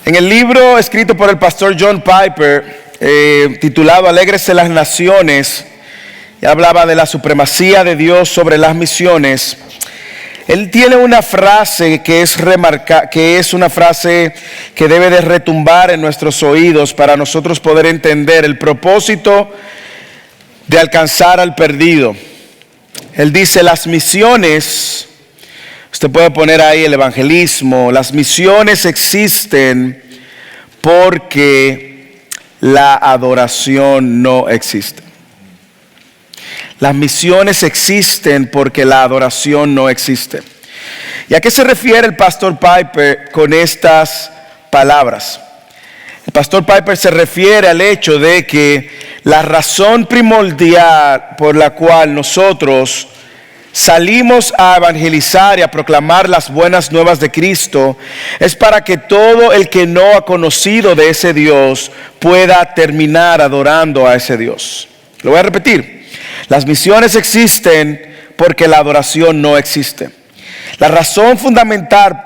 En el libro escrito por el pastor John Piper, titulado Alégrese las Naciones, y hablaba de la supremacía de Dios sobre las misiones. Él tiene una frase que es una frase que debe de retumbar en nuestros oídos para nosotros poder entender el propósito de alcanzar al perdido. Él dice, las misiones, usted puede poner ahí el evangelismo, las misiones existen porque la adoración no existe. Las misiones existen porque la adoración no existe. ¿Y a qué se refiere el pastor Piper con estas palabras? El pastor Piper se refiere al hecho de que la razón primordial por la cual nosotros salimos a evangelizar y a proclamar las buenas nuevas de Cristo es para que todo el que no ha conocido de ese Dios pueda terminar adorando a ese Dios. Lo voy a repetir. Las misiones existen porque la adoración no existe. La razón fundamental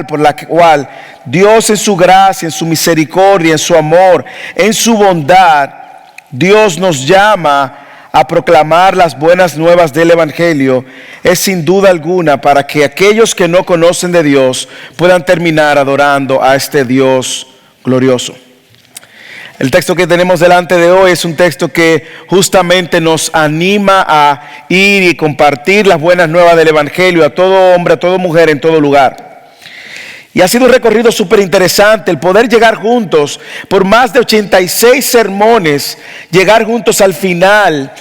por la cual Dios en su gracia, en su misericordia, en su amor, en su bondad, Dios nos llama a proclamar las buenas nuevas del Evangelio es sin duda alguna para que aquellos que no conocen de Dios puedan terminar adorando a este Dios glorioso. El texto que tenemos delante de hoy es un texto que justamente nos anima a ir y compartir las buenas nuevas del Evangelio a todo hombre, a toda mujer, en todo lugar. Y ha sido un recorrido súper interesante el poder llegar juntos por más de 86 sermones, llegar juntos al final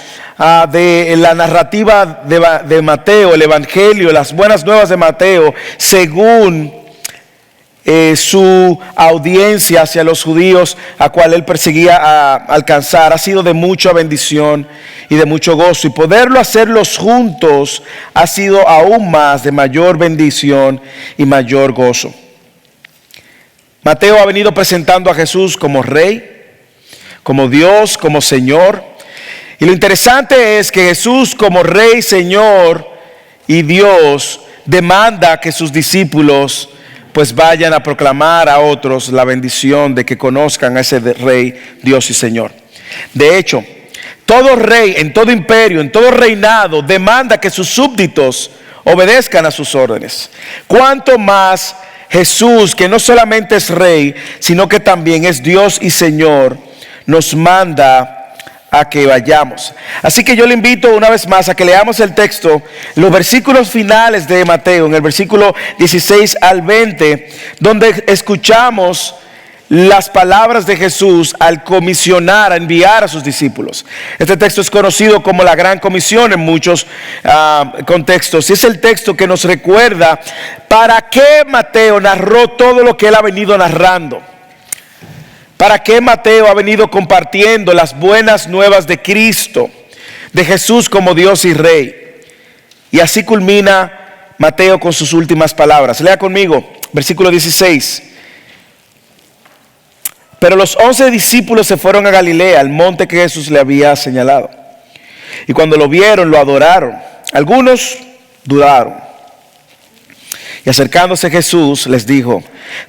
de la narrativa de Mateo, el Evangelio, las buenas nuevas de Mateo, según su audiencia hacia los judíos a cual él perseguía alcanzar. Ha sido de mucha bendición y de mucho gozo, y poderlo hacerlos juntos ha sido aún más de mayor bendición y mayor gozo. Mateo ha venido presentando a Jesús como Rey, como Dios, como Señor, y lo interesante es que Jesús como Rey, Señor y Dios demanda que sus discípulos pues vayan a proclamar a otros la bendición de que conozcan a ese Rey, Dios y Señor. De hecho, todo rey, en todo imperio, en todo reinado, demanda que sus súbditos obedezcan a sus órdenes. Cuanto más Jesús, que no solamente es Rey, sino que también es Dios y Señor, nos manda a que vayamos. Así que yo le invito una vez más a que leamos el texto, los versículos finales de Mateo, en el versículo 16 al 20, donde escuchamos las palabras de Jesús al comisionar, a enviar a sus discípulos. Este texto es conocido como la Gran Comisión en muchos contextos, y es el texto que nos recuerda para qué Mateo narró todo lo que él ha venido narrando. ¿Para qué Mateo ha venido compartiendo las buenas nuevas de Cristo, de Jesús como Dios y Rey? Y así culmina Mateo con sus últimas palabras. Lea conmigo, versículo 16. Pero los 11 discípulos se fueron a Galilea, al monte que Jesús le había señalado. Y cuando lo vieron, lo adoraron. Algunos dudaron. Y acercándose Jesús les dijo: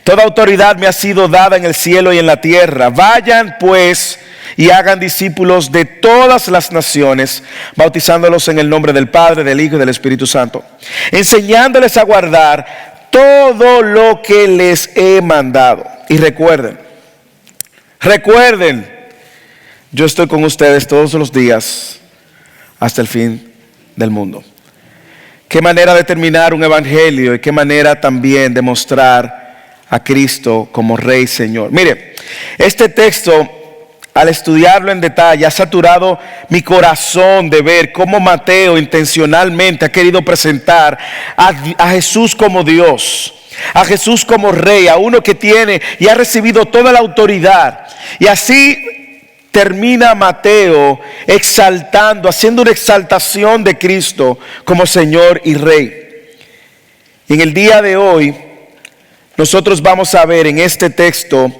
toda autoridad me ha sido dada en el cielo y en la tierra. Vayan pues y hagan discípulos de todas las naciones, bautizándolos en el nombre del Padre, del Hijo y del Espíritu Santo, enseñándoles a guardar todo lo que les he mandado. Y recuerden, yo estoy con ustedes todos los días hasta el fin del mundo. Qué manera de terminar un evangelio y qué manera también de mostrar a Cristo como Rey, Señor. Mire, este texto, al estudiarlo en detalle, ha saturado mi corazón de ver cómo Mateo intencionalmente ha querido presentar a Jesús como Dios, a Jesús como Rey, a uno que tiene y ha recibido toda la autoridad. Y así termina Mateo exaltando, haciendo una exaltación de Cristo como Señor y Rey. Y en el día de hoy, nosotros vamos a ver en este texto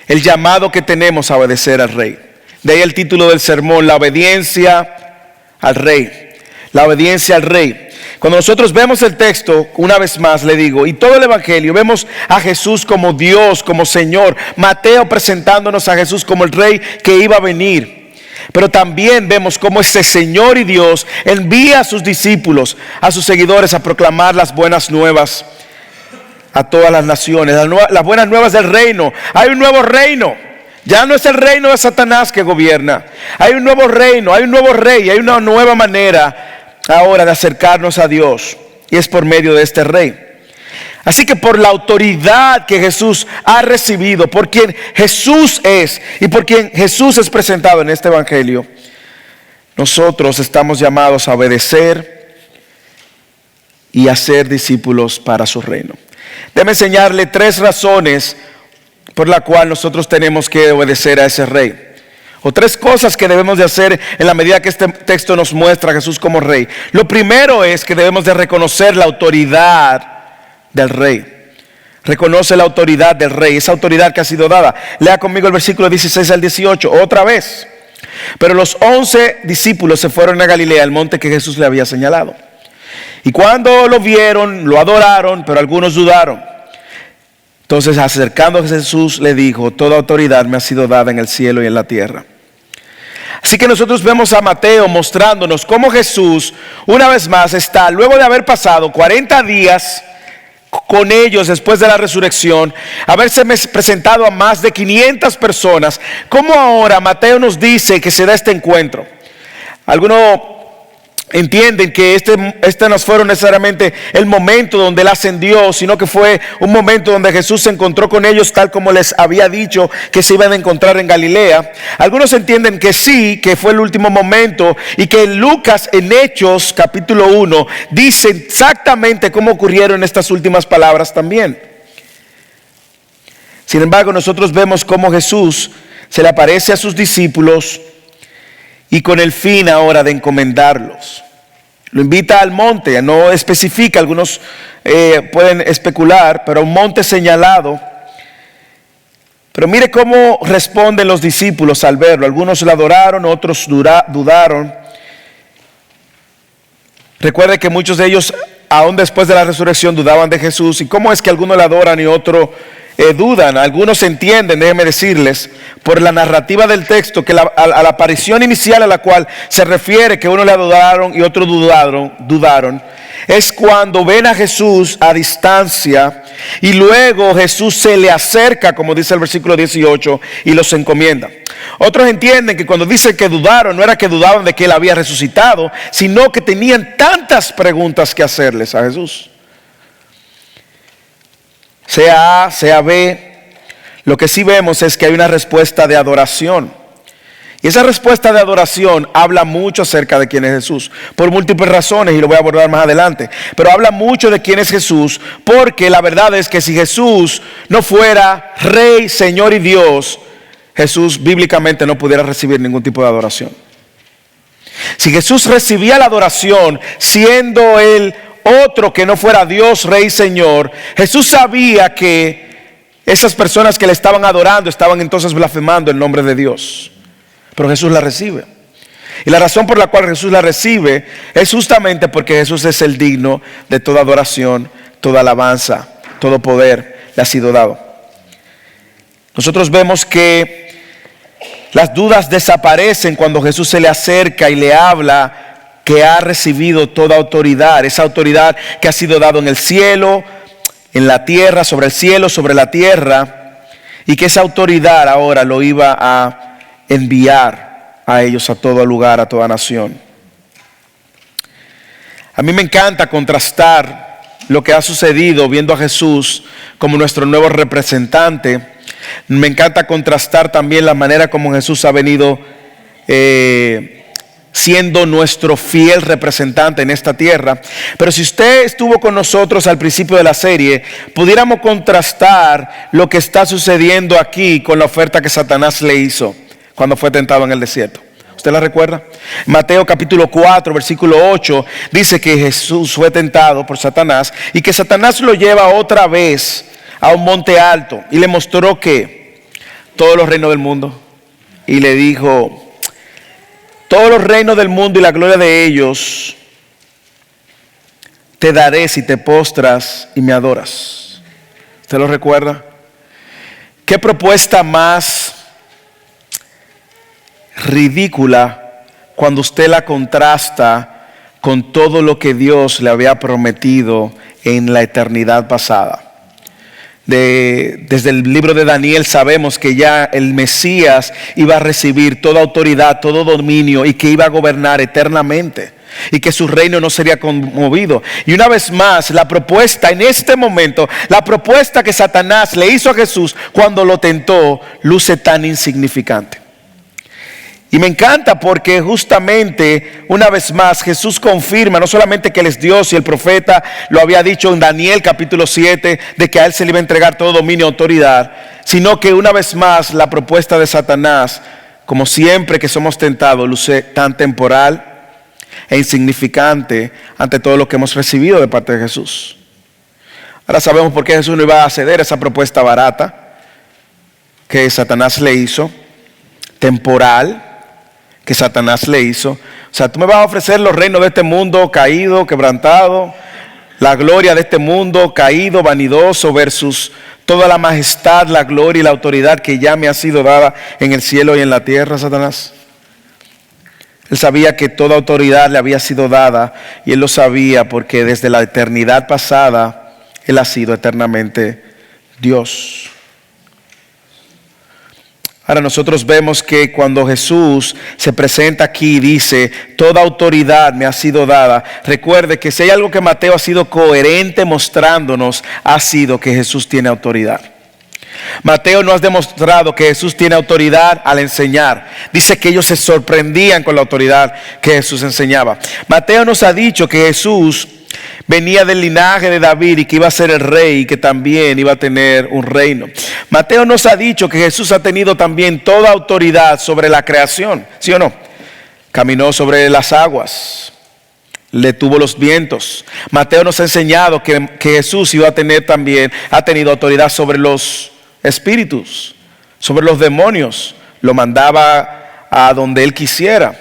el llamado que tenemos a obedecer al Rey. De ahí el título del sermón, la obediencia al Rey. la obediencia al rey. Cuando nosotros vemos el texto, una vez más le digo, y todo el evangelio, vemos a Jesús como Dios, como Señor. Mateo presentándonos a Jesús como el rey que iba a venir. Pero también vemos cómo ese Señor y Dios envía a sus discípulos, a sus seguidores, a proclamar las buenas nuevas a todas las naciones, las buenas nuevas del reino. Hay un nuevo reino. Ya no es el reino de Satanás que gobierna. Hay un nuevo reino, hay un nuevo rey, hay una nueva manera ahora de acercarnos a Dios. Y es por medio de este rey. Así que por la autoridad que Jesús ha recibido, por quien Jesús es y por quien Jesús es presentado en este evangelio, nosotros estamos llamados a obedecer y a ser discípulos para su reino. Déjeme enseñarle 3 razones por la cual nosotros tenemos que obedecer a ese rey. O 3 cosas que debemos de hacer en la medida que este texto nos muestra a Jesús como rey. Lo primero es que debemos de reconocer la autoridad del rey. Reconoce la autoridad del rey, esa autoridad que ha sido dada. Lea conmigo el versículo 16 al 18, otra vez. Pero los 11 discípulos se fueron a Galilea, al monte que Jesús le había señalado. Y cuando lo vieron, lo adoraron, pero algunos dudaron. Entonces, acercándose a Jesús, le dijo: toda autoridad me ha sido dada en el cielo y en la tierra. Así que nosotros vemos a Mateo mostrándonos cómo Jesús, una vez más, está, luego de haber pasado 40 días con ellos después de la resurrección, haberse presentado a más de 500 personas, cómo ahora Mateo nos dice que se da este encuentro. Algunos entienden que este no fue necesariamente el momento donde Él ascendió, sino que fue un momento donde Jesús se encontró con ellos tal como les había dicho que se iban a encontrar en Galilea. Algunos entienden que sí, que fue el último momento, y que Lucas en Hechos capítulo 1 dice exactamente cómo ocurrieron estas últimas palabras también. Sin embargo, nosotros vemos cómo Jesús se le aparece a sus discípulos y con el fin ahora de encomendarlos. Lo invita al monte, no especifica, algunos pueden especular, pero a un monte señalado. Pero mire cómo responden los discípulos al verlo. Algunos le adoraron, otros dudaron. Recuerde que muchos de ellos, aún después de la resurrección, dudaban de Jesús. ¿Y cómo es que algunos le adoran y otros dudan? Algunos entienden, déjenme decirles, por la narrativa del texto, que a la aparición inicial a la cual se refiere, que unos le adoraron y otros dudaron, es cuando ven a Jesús a distancia y luego Jesús se le acerca, como dice el versículo 18, y los encomienda. Otros entienden que cuando dice que dudaron, no era que dudaban de que Él había resucitado, sino que tenían tantas preguntas que hacerles a Jesús. Sea A, sea B, lo que sí vemos es que hay una respuesta de adoración. Y esa respuesta de adoración habla mucho acerca de quién es Jesús, por múltiples razones, y lo voy a abordar más adelante. Pero habla mucho de quién es Jesús, porque la verdad es que si Jesús no fuera Rey, Señor y Dios, Jesús bíblicamente no pudiera recibir ningún tipo de adoración. Si Jesús recibía la adoración siendo Él otro que no fuera Dios, Rey, Señor, Jesús sabía que esas personas que le estaban adorando estaban entonces blasfemando el nombre de Dios. Pero Jesús la recibe. Y la razón por la cual Jesús la recibe es justamente porque Jesús es el digno de toda adoración, toda alabanza, todo poder le ha sido dado. Nosotros vemos que las dudas desaparecen cuando Jesús se le acerca y le habla que ha recibido toda autoridad, esa autoridad que ha sido dado en el cielo, en la tierra, sobre el cielo, sobre la tierra, y que esa autoridad ahora lo iba a enviar a ellos, a todo lugar, a toda nación. A mí me encanta contrastar lo que ha sucedido viendo a Jesús como nuestro nuevo representante. Me encanta contrastar también la manera como Jesús ha venido siendo nuestro fiel representante en esta tierra. Pero si usted estuvo con nosotros al principio de la serie, pudiéramos contrastar lo que está sucediendo aquí con la oferta que Satanás le hizo cuando fue tentado en el desierto. ¿Usted la recuerda? Mateo capítulo 4, versículo 8, dice que Jesús fue tentado por Satanás y que Satanás lo lleva otra vez a un monte alto y le mostró que todos los reinos del mundo, y le dijo: todos los reinos del mundo y la gloria de ellos te daré si te postras y me adoras. ¿Usted lo recuerda? ¿Qué propuesta más ridícula cuando usted la contrasta con todo lo que Dios le había prometido en la eternidad pasada? Desde el libro de Daniel sabemos que ya el Mesías iba a recibir toda autoridad, todo dominio y que iba a gobernar eternamente y que su reino no sería conmovido. Y una vez más, la propuesta en este momento, la propuesta que Satanás le hizo a Jesús cuando lo tentó, luce tan insignificante. Y me encanta porque justamente una vez más Jesús confirma no solamente que Él es Dios y el profeta lo había dicho en Daniel capítulo 7 de que a Él se le iba a entregar todo dominio y autoridad, sino que una vez más la propuesta de Satanás, como siempre que somos tentados, luce tan temporal e insignificante ante todo lo que hemos recibido de parte de Jesús. Ahora sabemos por qué Jesús no iba a ceder a esa propuesta barata que Satanás le hizo, temporal, que Satanás le hizo. O sea, tú me vas a ofrecer los reinos de este mundo caído, quebrantado, la gloria de este mundo caído, vanidoso, versus toda la majestad, la gloria y la autoridad que ya me ha sido dada en el cielo y en la tierra, Satanás. Él sabía que toda autoridad le había sido dada y él lo sabía porque desde la eternidad pasada él ha sido eternamente Dios. Ahora nosotros vemos que cuando Jesús se presenta aquí y dice, toda autoridad me ha sido dada, recuerde que si hay algo que Mateo ha sido coherente mostrándonos, ha sido que Jesús tiene autoridad. Mateo no ha demostrado que Jesús tiene autoridad al enseñar. Dice que ellos se sorprendían con la autoridad que Jesús enseñaba. Mateo nos ha dicho que Jesús venía del linaje de David y que iba a ser el rey y que también iba a tener un reino. Mateo nos ha dicho que Jesús ha tenido también toda autoridad sobre la creación, ¿sí o no? Caminó sobre las aguas, detuvo los vientos. Mateo nos ha enseñado que Jesús iba a tener también, ha tenido autoridad sobre los espíritus, sobre los demonios. Lo mandaba a donde él quisiera.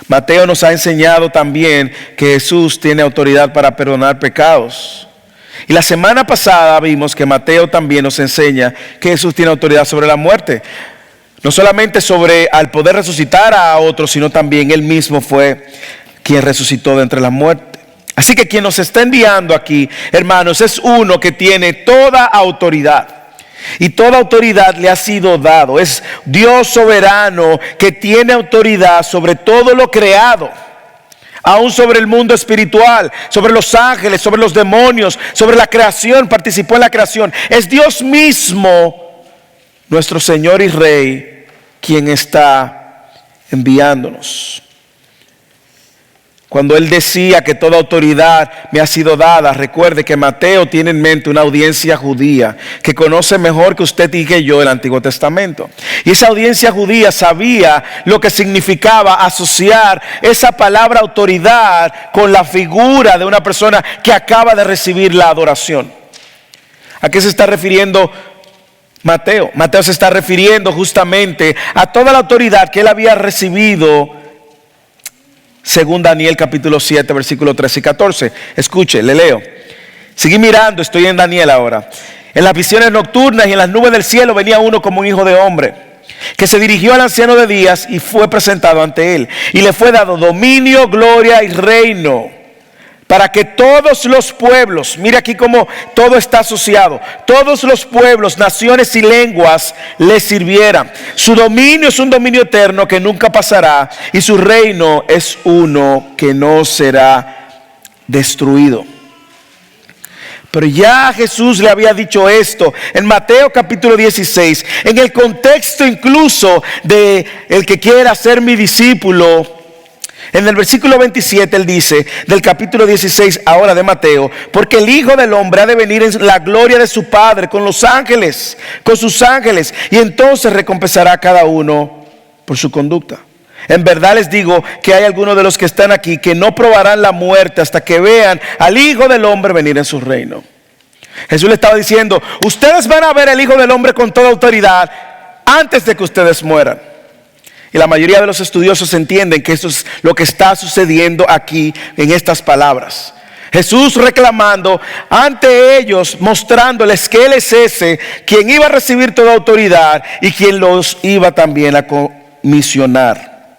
Mateo nos ha enseñado también que Jesús tiene autoridad para perdonar pecados. Y la semana pasada vimos que Mateo también nos enseña que Jesús tiene autoridad sobre la muerte. No solamente sobre al poder resucitar a otros, sino también Él mismo fue quien resucitó de entre la muerte. Así que quien nos está enviando aquí, hermanos, es uno que tiene toda autoridad. Y toda autoridad le ha sido dado. Es Dios soberano que tiene autoridad sobre todo lo creado. Aún sobre el mundo espiritual, sobre los ángeles, sobre los demonios, sobre la creación, participó en la creación. Es Dios mismo, nuestro Señor y Rey, quien está enviándonos. Cuando Él decía que toda autoridad me ha sido dada, recuerde que Mateo tiene en mente una audiencia judía que conoce mejor que usted y que yo el Antiguo Testamento. Y esa audiencia judía sabía lo que significaba asociar esa palabra autoridad con la figura de una persona que acaba de recibir la adoración. ¿A qué se está refiriendo Mateo? Mateo se está refiriendo justamente a toda la autoridad que él había recibido según Daniel capítulo 7, versículos 13 y 14. Escuche, le leo. Seguí mirando, estoy en Daniel ahora. En las visiones nocturnas y en las nubes del cielo venía uno como un hijo de hombre, que se dirigió al anciano de días y fue presentado ante él. Y le fue dado dominio, gloria y reino, para que todos los pueblos, mire aquí cómo todo está asociado, todos los pueblos, naciones y lenguas le sirvieran. Su dominio es un dominio eterno que nunca pasará y su reino es uno que no será destruido. Pero ya Jesús le había dicho esto en Mateo capítulo 16, en el contexto incluso de el que quiera ser mi discípulo. En el versículo 27 él dice, del capítulo 16 ahora de Mateo, porque el Hijo del Hombre ha de venir en la gloria de su Padre con los ángeles, con sus ángeles, y entonces recompensará a cada uno por su conducta. En verdad les digo que hay algunos de los que están aquí que no probarán la muerte hasta que vean al Hijo del Hombre venir en su reino. Jesús le estaba diciendo, ustedes van a ver al Hijo del Hombre con toda autoridad antes de que ustedes mueran. Y la mayoría de los estudiosos entienden que eso es lo que está sucediendo aquí en estas palabras. Jesús reclamando ante ellos, mostrándoles que Él es ese quien iba a recibir toda autoridad y quien los iba también a comisionar.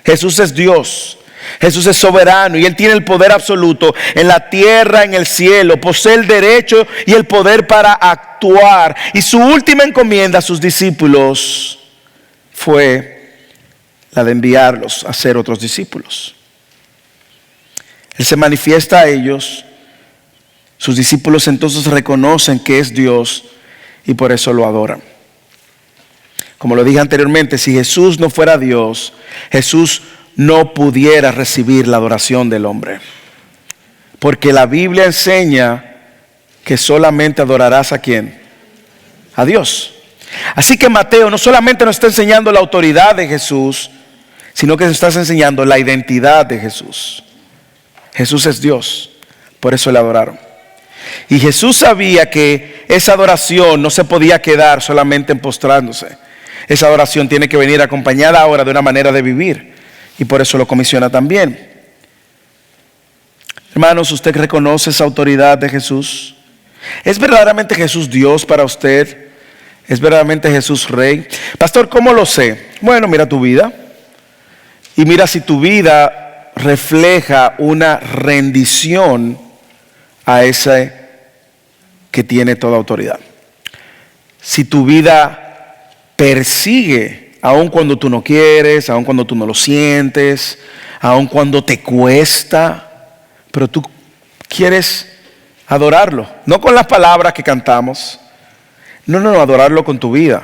Jesús es Dios. Jesús es soberano y Él tiene el poder absoluto en la tierra, en el cielo. Posee el derecho y el poder para actuar. Y su última encomienda a sus discípulos fue la de enviarlos a ser otros discípulos. Él se manifiesta a ellos. Sus discípulos entonces reconocen que es Dios y por eso lo adoran. Como lo dije anteriormente, si Jesús no fuera Dios, Jesús no pudiera recibir la adoración del hombre. Porque la Biblia enseña que solamente adorarás ¿a quién? A Dios. Así que Mateo no solamente nos está enseñando la autoridad de Jesús, sino que nos está enseñando la identidad de Jesús. Jesús es Dios, por eso le adoraron. Y Jesús sabía que esa adoración no se podía quedar solamente en postrándose. Esa adoración tiene que venir acompañada ahora de una manera de vivir. Y por eso lo comisiona también. Hermanos, ¿usted reconoce esa autoridad de Jesús? ¿Es verdaderamente Jesús Dios para usted? ¿Es verdaderamente Jesús Rey? Pastor, ¿cómo lo sé? Bueno, mira tu vida. Y mira si tu vida refleja una rendición a ese que tiene toda autoridad. Si tu vida persigue, aun cuando tú no quieres, aun cuando tú no lo sientes, aun cuando te cuesta, pero tú quieres adorarlo, no con las palabras que cantamos, no, adorarlo con tu vida.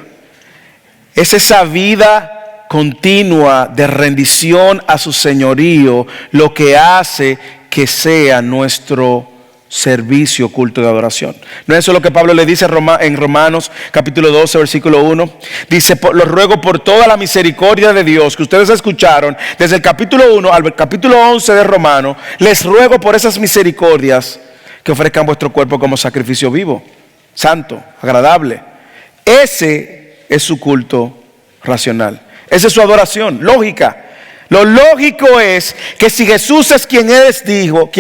Es esa vida continua de rendición a su señorío lo que hace que sea nuestro servicio, culto de adoración. ¿No es eso lo que Pablo le dice en Romanos capítulo 12 versículo 1? Dice, los ruego por toda la misericordia de Dios que ustedes escucharon desde el capítulo 1 al capítulo 11 de Romanos. Les ruego por esas misericordias que ofrezcan vuestro cuerpo como sacrificio vivo, santo, agradable. Ese es su culto racional. Esa es su adoración lógica. Lo lógico es que si Jesús es quien dijo,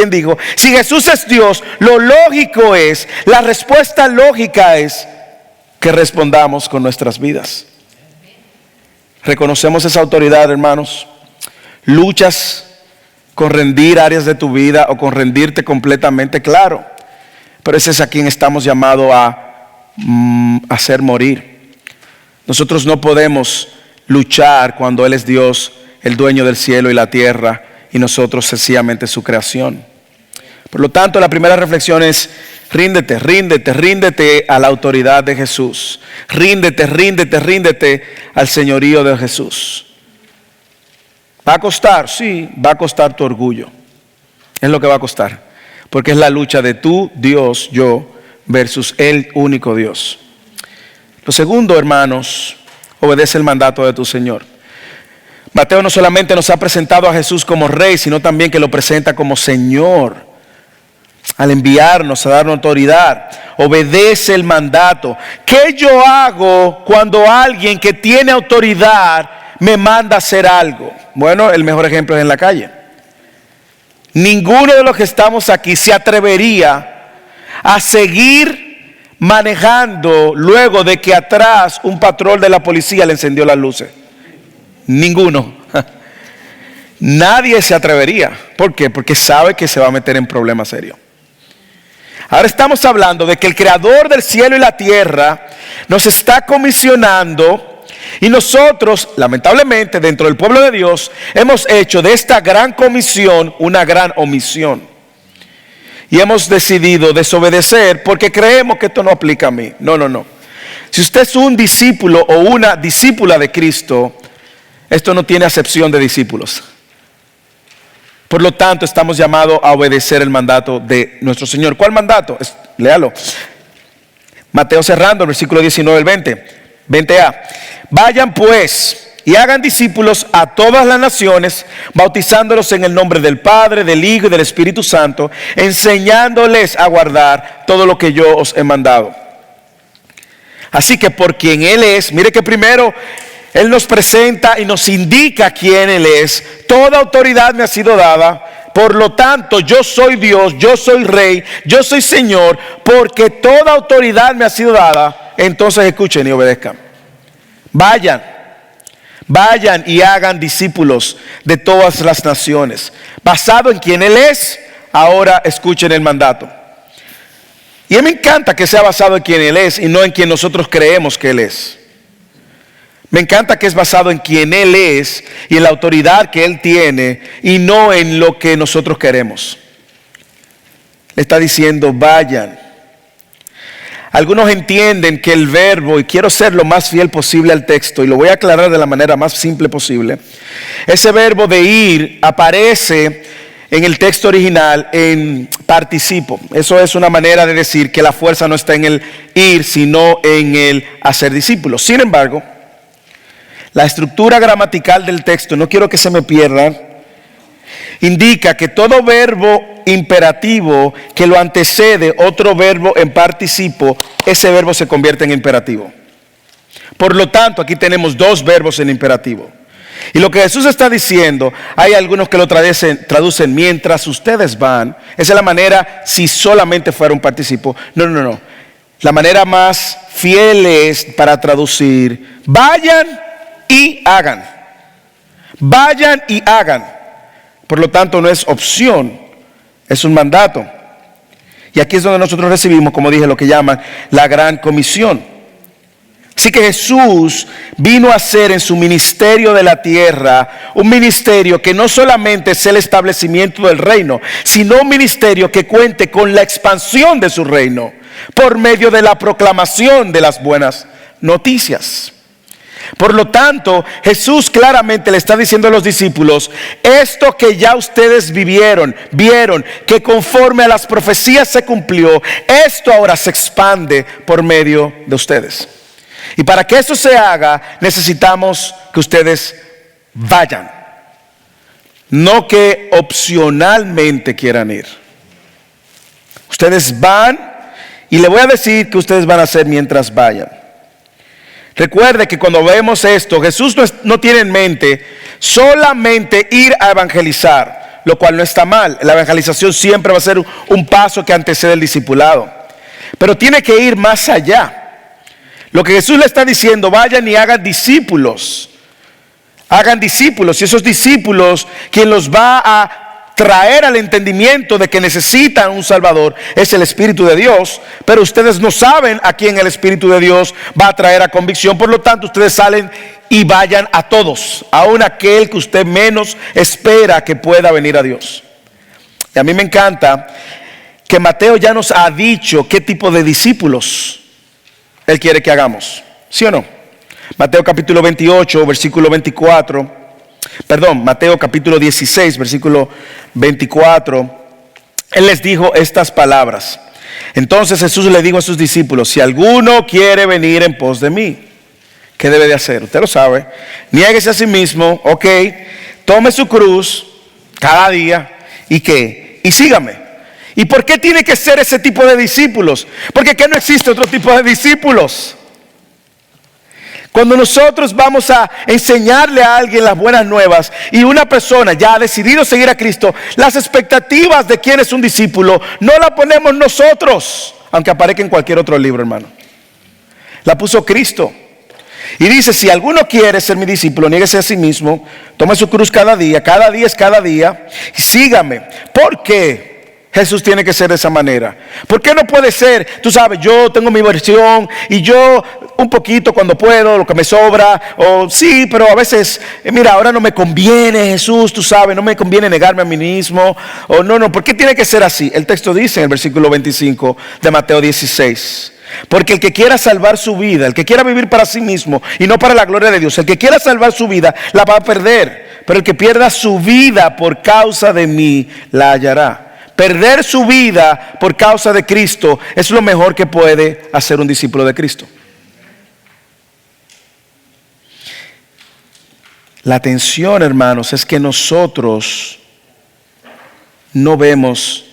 si Jesús es Dios, lo lógico es, la respuesta lógica es que respondamos con nuestras vidas. Reconocemos esa autoridad, hermanos. Luchas con rendir áreas de tu vida o con rendirte completamente, claro. Pero ese es a quien estamos llamados a hacer morir. Nosotros no podemos luchar cuando Él es Dios, el dueño del cielo y la tierra, y nosotros sencillamente su creación. Por lo tanto, la primera reflexión es: ríndete a la autoridad de Jesús. Ríndete al señorío de Jesús. ¿Va a costar? Sí, va a costar tu orgullo. Es lo que va a costar. Porque es la lucha de tú, Dios, yo, versus el único Dios. Lo segundo, hermanos, obedece el mandato de tu Señor. Mateo no solamente nos ha presentado a Jesús como Rey, sino también que lo presenta como Señor. Al enviarnos, a darnos autoridad, obedece el mandato. ¿Qué yo hago cuando alguien que tiene autoridad me manda a hacer algo? Bueno, el mejor ejemplo es en la calle. Ninguno de los que estamos aquí se atrevería a seguir manejando luego de que atrás un patrón de la policía le encendió las luces. Ninguno. Nadie se atrevería. ¿Por qué? Porque sabe que se va a meter en problemas serios. Ahora estamos hablando de que el creador del cielo y la tierra nos está comisionando, y nosotros, lamentablemente, dentro del pueblo de Dios, hemos hecho de esta gran comisión una gran omisión. Y hemos decidido desobedecer porque creemos que esto no aplica a mí. No. Si usted es un discípulo o una discípula de Cristo, esto no tiene acepción de discípulos. Por lo tanto, estamos llamados a obedecer el mandato de nuestro Señor. ¿Cuál mandato? Léalo. Mateo cerrando, el versículo 19 al 20. 20a. Vayan pues y hagan discípulos a todas las naciones, bautizándolos en el nombre del Padre, del Hijo y del Espíritu Santo, enseñándoles a guardar todo lo que yo os he mandado. Así que por quien Él es, mire que primero Él nos presenta y nos indica quién Él es. Toda autoridad me ha sido dada Por lo tanto, yo soy Dios, yo soy Rey, yo soy Señor, porque toda autoridad me ha sido dada. Entonces escuchen y obedezcan. Vayan y hagan discípulos de todas las naciones. Basado en quien Él es, ahora escuchen el mandato. Y a mí me encanta que sea basado en quien Él es y no en quien nosotros creemos que Él es. Me encanta que es basado en quien Él es y en la autoridad que Él tiene y no en lo que nosotros queremos. Le está diciendo, vayan. Algunos entienden que el verbo, y quiero ser lo más fiel posible al texto, y lo voy a aclarar de la manera más simple posible. Ese verbo de ir aparece en el texto original en participo. Eso es una manera de decir que la fuerza no está en el ir, sino en el hacer discípulos. Sin embargo, la estructura gramatical del texto, no quiero que se me pierdan, indica que todo verbo imperativo que lo antecede otro verbo en participo, ese verbo se convierte en imperativo. Por lo tanto, aquí tenemos dos verbos en imperativo. Y lo que Jesús está diciendo, hay algunos que lo traducen mientras ustedes van. Esa es la manera si solamente fuera un participo. No. La manera más fiel es para traducir, vayan y hagan. Vayan y hagan. Por lo tanto, no es opción, es un mandato. Y aquí es donde nosotros recibimos, como dije, lo que llaman la gran comisión. Así que Jesús vino a hacer en su ministerio de la tierra un ministerio que no solamente es el establecimiento del reino, sino un ministerio que cuente con la expansión de su reino por medio de la proclamación de las buenas noticias. Por lo tanto, Jesús claramente le está diciendo a los discípulos, esto que ya ustedes vieron, que conforme a las profecías se cumplió, esto ahora se expande por medio de ustedes. Y para que eso se haga, necesitamos que ustedes vayan, no que opcionalmente quieran ir. Ustedes van y le voy a decir que ustedes van a hacer mientras vayan. Recuerde que cuando vemos esto, Jesús no tiene en mente solamente ir a evangelizar, lo cual no está mal. La evangelización siempre va a ser un paso que antecede el discipulado. Pero tiene que ir más allá. Lo que Jesús le está diciendo, vayan y hagan discípulos. Hagan discípulos. Y esos discípulos, quien los va a traer al entendimiento de que necesitan un Salvador, es el Espíritu de Dios. Pero ustedes no saben a quién el Espíritu de Dios va a traer a convicción. Por lo tanto, ustedes salen y vayan a todos, aun aquel que usted menos espera que pueda venir a Dios. Y a mí me encanta que Mateo ya nos ha dicho qué tipo de discípulos Él quiere que hagamos. ¿Sí o no? Mateo capítulo 28, versículo 24. Mateo capítulo 16, versículo 24. Él les dijo estas palabras. Entonces Jesús le dijo a sus discípulos, si alguno quiere venir en pos de mí, ¿qué debe de hacer? Usted lo sabe. Niéguese a sí mismo, tome su cruz cada día y sígame. ¿Y por qué tiene que ser ese tipo de discípulos? Porque ¿qué no existe otro tipo de discípulos? Cuando nosotros vamos a enseñarle a alguien las buenas nuevas y una persona ya ha decidido seguir a Cristo, las expectativas de quién es un discípulo no la ponemos nosotros, aunque aparezca en cualquier otro libro, hermano. La puso Cristo. Y dice, si alguno quiere ser mi discípulo, niéguese a sí mismo, tome su cruz cada día es cada día, y sígame. ¿Por qué Jesús tiene que ser de esa manera? ¿Por qué no puede ser? Tú sabes, yo tengo mi versión y yo un poquito cuando puedo, lo que me sobra, o sí, pero a veces, mira, ahora no me conviene, Jesús, tú sabes, no me conviene negarme a mí mismo, o no, ¿por qué tiene que ser así? El texto dice en el versículo 25 de Mateo 16, porque el que quiera salvar su vida, el que quiera vivir para sí mismo y no para la gloria de Dios, el que quiera salvar su vida, la va a perder, pero el que pierda su vida por causa de mí, la hallará. Perder su vida por causa de Cristo es lo mejor que puede hacer un discípulo de Cristo. La tensión, hermanos, es que nosotros no vemos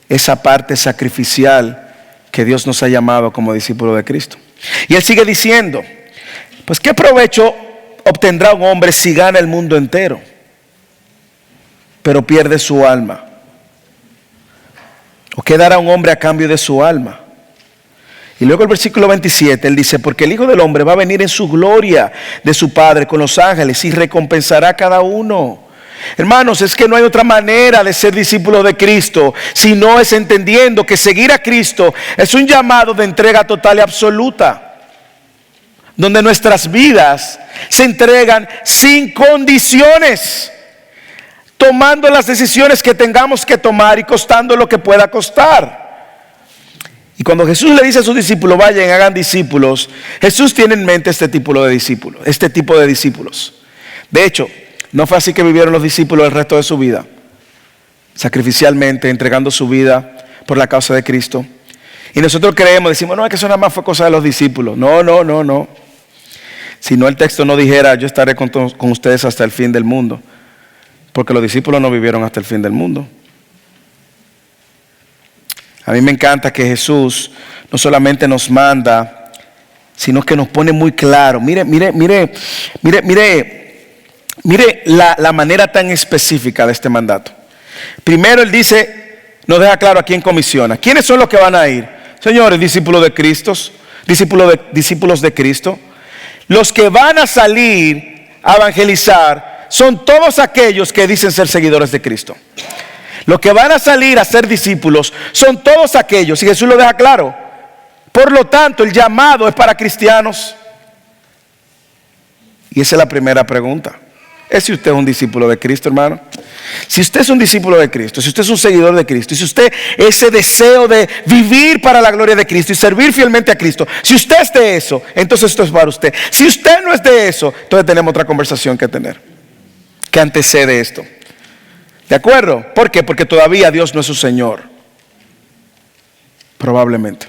esa parte sacrificial que Dios nos ha llamado como discípulo de Cristo. Y Él sigue diciendo, pues ¿qué provecho obtendrá un hombre si gana el mundo entero, pero pierde su alma? ¿O qué dará un hombre a cambio de su alma? Y luego el versículo 27, él dice, porque el Hijo del Hombre va a venir en su gloria de su Padre con los ángeles y recompensará a cada uno. Hermanos, es que no hay otra manera de ser discípulo de Cristo si no es entendiendo que seguir a Cristo es un llamado de entrega total y absoluta, donde nuestras vidas se entregan sin condiciones, tomando las decisiones que tengamos que tomar y costando lo que pueda costar. Y cuando Jesús le dice a sus discípulos, vayan y hagan discípulos, Jesús tiene en mente este tipo de discípulos. De hecho, no fue así que vivieron los discípulos el resto de su vida, sacrificialmente, entregando su vida por la causa de Cristo. Y nosotros decimos, no, es que eso nada más fue cosa de los discípulos. No. Si no, el texto no dijera, yo estaré con ustedes hasta el fin del mundo. Porque los discípulos no vivieron hasta el fin del mundo. A mí me encanta que Jesús no solamente nos manda, sino que nos pone muy claro. Mire la manera tan específica de este mandato. Primero él dice, nos deja claro a quién comisiona. ¿Quiénes son los que van a ir? Señores, discípulos de Cristo, discípulos de Cristo. Los que van a salir a evangelizar son todos aquellos que dicen ser seguidores de Cristo. Los que van a salir a ser discípulos son todos aquellos, y Jesús lo deja claro. Por lo tanto, el llamado es para cristianos. Y esa es la primera pregunta. ¿Es si usted es un discípulo de Cristo, hermano? Si usted es un discípulo de Cristo, si usted es un seguidor de Cristo, y si usted ese deseo de vivir para la gloria de Cristo y servir fielmente a Cristo, si usted es de eso, entonces esto es para usted. Si usted no es de eso, entonces tenemos otra conversación que tener, que antecede esto. ¿De acuerdo? ¿Por qué? Porque todavía Dios no es su Señor. Probablemente.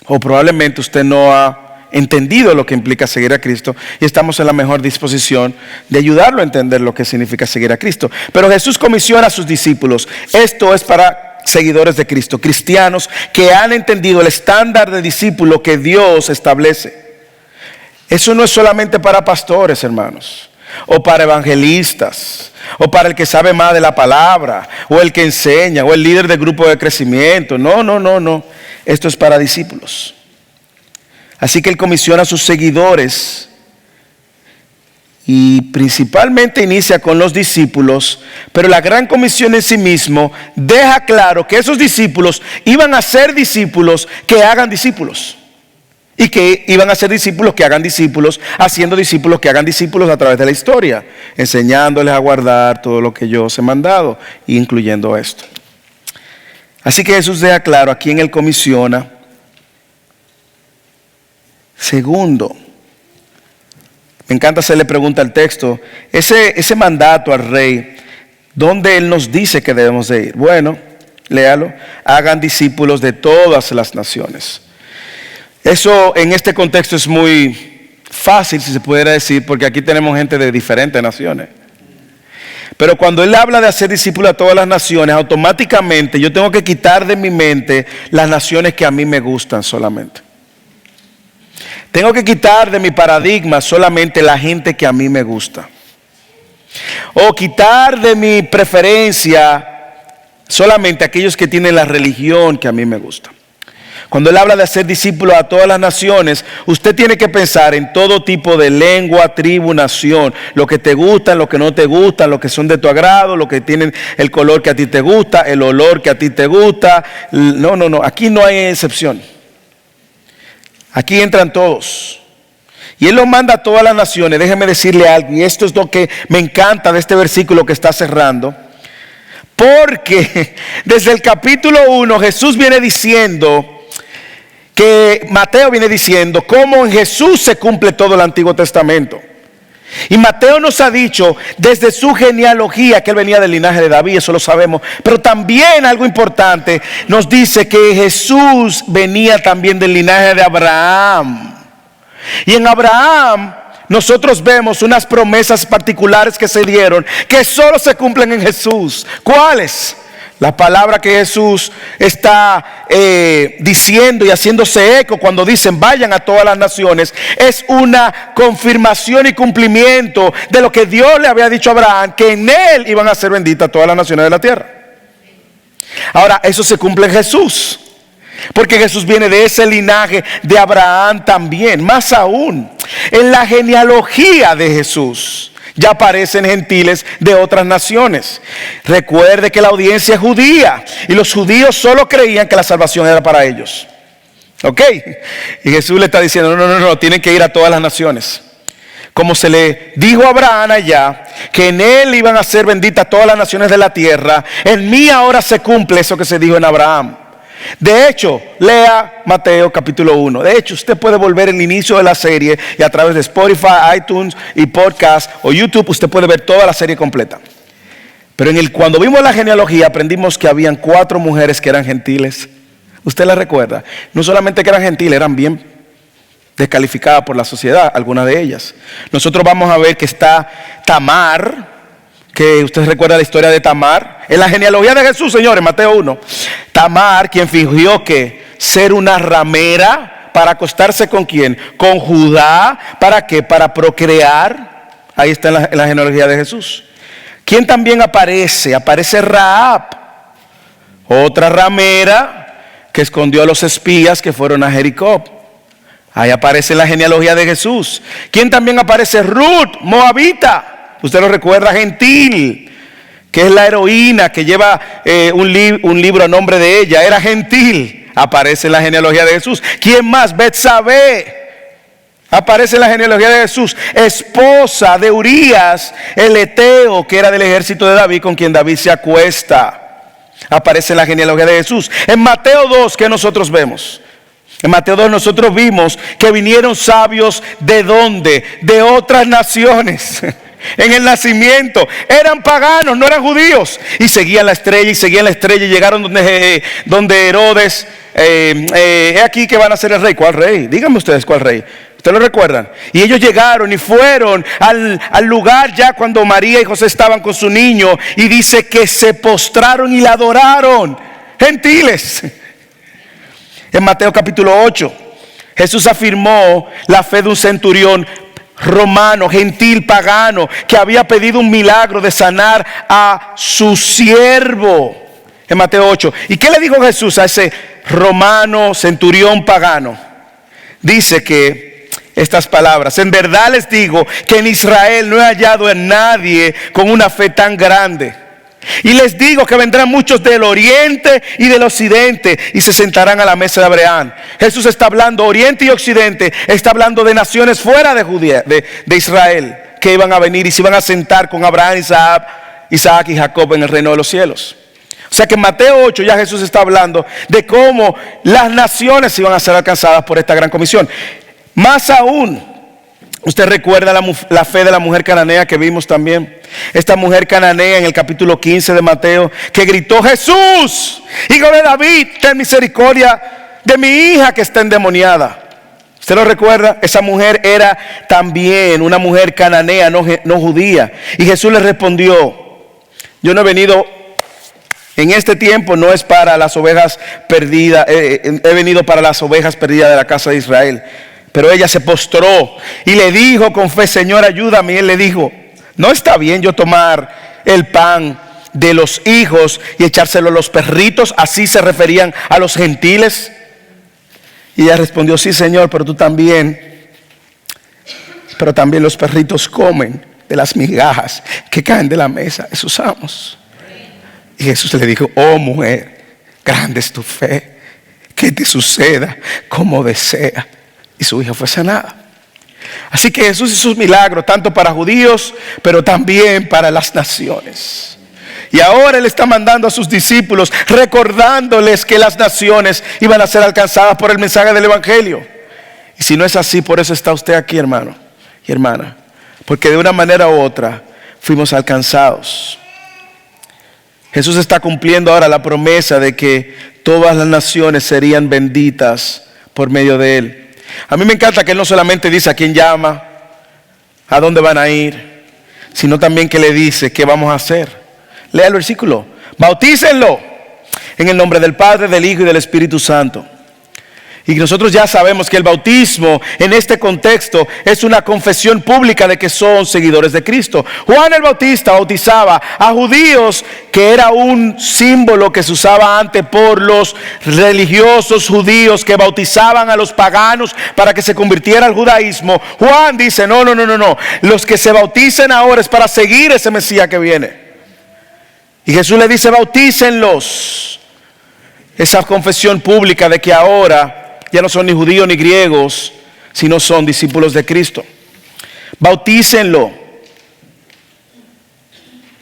O probablemente usted no ha entendido lo que implica seguir a Cristo y estamos en la mejor disposición de ayudarlo a entender lo que significa seguir a Cristo. Pero Jesús comisiona a sus discípulos. Esto es para seguidores de Cristo, cristianos que han entendido el estándar de discípulo que Dios establece. Eso no es solamente para pastores, hermanos, o para evangelistas, o para el que sabe más de la palabra, o el que enseña, o el líder de grupo de crecimiento. No. Esto es para discípulos. Así que Él comisiona a sus seguidores y principalmente inicia con los discípulos, pero la gran comisión en sí mismo deja claro que esos discípulos iban a ser discípulos que hagan discípulos. Y que iban a ser discípulos que hagan discípulos, haciendo discípulos que hagan discípulos a través de la historia, enseñándoles a guardar todo lo que yo os he mandado, incluyendo esto. Así que Jesús deja claro a quién Él comisiona. Segundo, me encanta hacerle pregunta al texto, ese mandato al rey, ¿dónde Él nos dice que debemos de ir? Bueno, léalo, hagan discípulos de todas las naciones. Eso en este contexto es muy fácil, si se pudiera decir, porque aquí tenemos gente de diferentes naciones. Pero cuando Él habla de hacer discípulos a todas las naciones, automáticamente yo tengo que quitar de mi mente las naciones que a mí me gustan solamente. Tengo que quitar de mi paradigma solamente la gente que a mí me gusta. O quitar de mi preferencia solamente aquellos que tienen la religión que a mí me gusta. Cuando Él habla de hacer discípulos a todas las naciones, usted tiene que pensar en todo tipo de lengua, tribu, nación. Lo que te gusta, lo que no te gusta, lo que son de tu agrado, lo que tienen el color que a ti te gusta, el olor que a ti te gusta. No. Aquí no hay excepción. Aquí entran todos. Y Él los manda a todas las naciones. Déjeme decirle algo, y esto es lo que me encanta de este versículo que está cerrando. Porque desde el capítulo 1 Jesús viene diciendo que Mateo viene diciendo cómo en Jesús se cumple todo el Antiguo Testamento. Y Mateo nos ha dicho desde su genealogía que Él venía del linaje de David, eso lo sabemos. Pero también algo importante, nos dice que Jesús venía también del linaje de Abraham. Y en Abraham nosotros vemos unas promesas particulares que se dieron, que solo se cumplen en Jesús. ¿Cuáles? La palabra que Jesús está diciendo y haciéndose eco cuando dicen vayan a todas las naciones, es una confirmación y cumplimiento de lo que Dios le había dicho a Abraham, que en él iban a ser benditas todas las naciones de la tierra. Ahora, eso se cumple en Jesús, porque Jesús viene de ese linaje de Abraham también. Más aún, en la genealogía de Jesús ya aparecen gentiles de otras naciones. Recuerde que la audiencia es judía y los judíos solo creían que la salvación era para ellos. ¿Ok? Y Jesús le está diciendo, no, tienen que ir a todas las naciones. Como se le dijo a Abraham allá, que en él iban a ser benditas todas las naciones de la tierra, en mí ahora se cumple eso que se dijo en Abraham. De hecho, lea Mateo capítulo 1. De hecho, usted puede volver el inicio de la serie y a través de Spotify, iTunes y podcast o YouTube, usted puede ver toda la serie completa. Pero cuando vimos la genealogía, aprendimos que habían 4 mujeres que eran gentiles. ¿Usted la recuerda? No solamente que eran gentiles, eran bien descalificadas por la sociedad, algunas de ellas. Nosotros vamos a ver que está Tamar, que usted recuerda la historia de Tamar, en la genealogía de Jesús, señores, Mateo 1. Tamar, quien fingió que ser una ramera para acostarse con quién, con Judá, ¿para qué? Para procrear. Ahí está en la genealogía de Jesús. ¿Quién también aparece? Aparece Rahab, otra ramera que escondió a los espías que fueron a Jericó. Ahí aparece la genealogía de Jesús. ¿Quién también aparece? Ruth, moabita. Usted lo recuerda, gentil, que es la heroína que lleva un libro a nombre de ella. Era gentil. Aparece en la genealogía de Jesús. ¿Quién más? Betsabé. Aparece en la genealogía de Jesús. Esposa de Urías, el eteo, que era del ejército de David, con quien David se acuesta. Aparece en la genealogía de Jesús. En Mateo 2, ¿qué nosotros vemos? En Mateo 2 nosotros vimos que vinieron sabios ¿de dónde? De otras naciones. En el nacimiento eran paganos, no eran judíos, y seguían la estrella y llegaron donde Herodes. Es aquí que van a ser el rey. ¿Cuál rey? Díganme ustedes cuál rey. ¿Ustedes lo recuerdan? Y ellos llegaron y fueron al lugar ya cuando María y José estaban con su niño, y dice que se postraron y la adoraron. Gentiles. En Mateo capítulo 8, Jesús afirmó la fe de un centurión romano, gentil, pagano, que había pedido un milagro de sanar a su siervo. En Mateo 8. ¿Y qué le dijo Jesús a ese romano, centurión, pagano? Dice que estas palabras: en verdad les digo que en Israel no he hallado a nadie con una fe tan grande. Y les digo que vendrán muchos del oriente y del occidente y se sentarán a la mesa de Abraham. Jesús está hablando oriente y occidente, está hablando de naciones fuera de Judea, de Israel, que iban a venir y se iban a sentar con Abraham, Isaac y Jacob en el reino de los cielos. O sea que en Mateo 8 ya Jesús está hablando de cómo las naciones iban a ser alcanzadas por esta gran comisión. Más aún, usted recuerda la fe de la mujer cananea que vimos también. Esta mujer cananea en el capítulo 15 de Mateo, que gritó: Jesús, hijo de David, ten misericordia de mi hija que está endemoniada. ¿Usted lo recuerda? Esa mujer era también una mujer cananea, no judía. Y Jesús le respondió: yo no he venido en este tiempo, no es para las ovejas perdidas, he venido para las ovejas perdidas de la casa de Israel. Pero ella se postró y le dijo con fe: Señor, ayúdame. Y él le dijo: no está bien yo tomar el pan de los hijos y echárselo a los perritos. Así se referían a los gentiles. Y ella respondió: sí, Señor, pero también los perritos comen de las migajas que caen de la mesa de sus amos. Y Jesús le dijo: oh mujer, grande es tu fe, que te suceda como desea. Y su hija fue sanada. Así que Jesús hizo sus milagros tanto para judíos, pero también para las naciones. Y ahora Él está mandando a sus discípulos, recordándoles que las naciones iban a ser alcanzadas por el mensaje del Evangelio. Y si no es así, por eso está usted aquí, hermano y hermana, porque de una manera u otra fuimos alcanzados. Jesús está cumpliendo ahora la promesa de que todas las naciones serían benditas por medio de Él. A mí me encanta que Él no solamente dice a quién llama, a dónde van a ir, sino también que le dice qué vamos a hacer. Lea el versículo: bautícenlo en el nombre del Padre, del Hijo y del Espíritu Santo. Y nosotros ya sabemos que el bautismo en este contexto es una confesión pública de que son seguidores de Cristo. Juan el Bautista bautizaba a judíos, que era un símbolo que se usaba antes por los religiosos judíos que bautizaban a los paganos para que se convirtiera al judaísmo. Juan dice, no. Los que se bauticen ahora es para seguir ese Mesías que viene. Y Jesús le dice, bautícenlos. Esa confesión pública de que ahora ya no son ni judíos ni griegos, sino son discípulos de Cristo. Bautícenlo.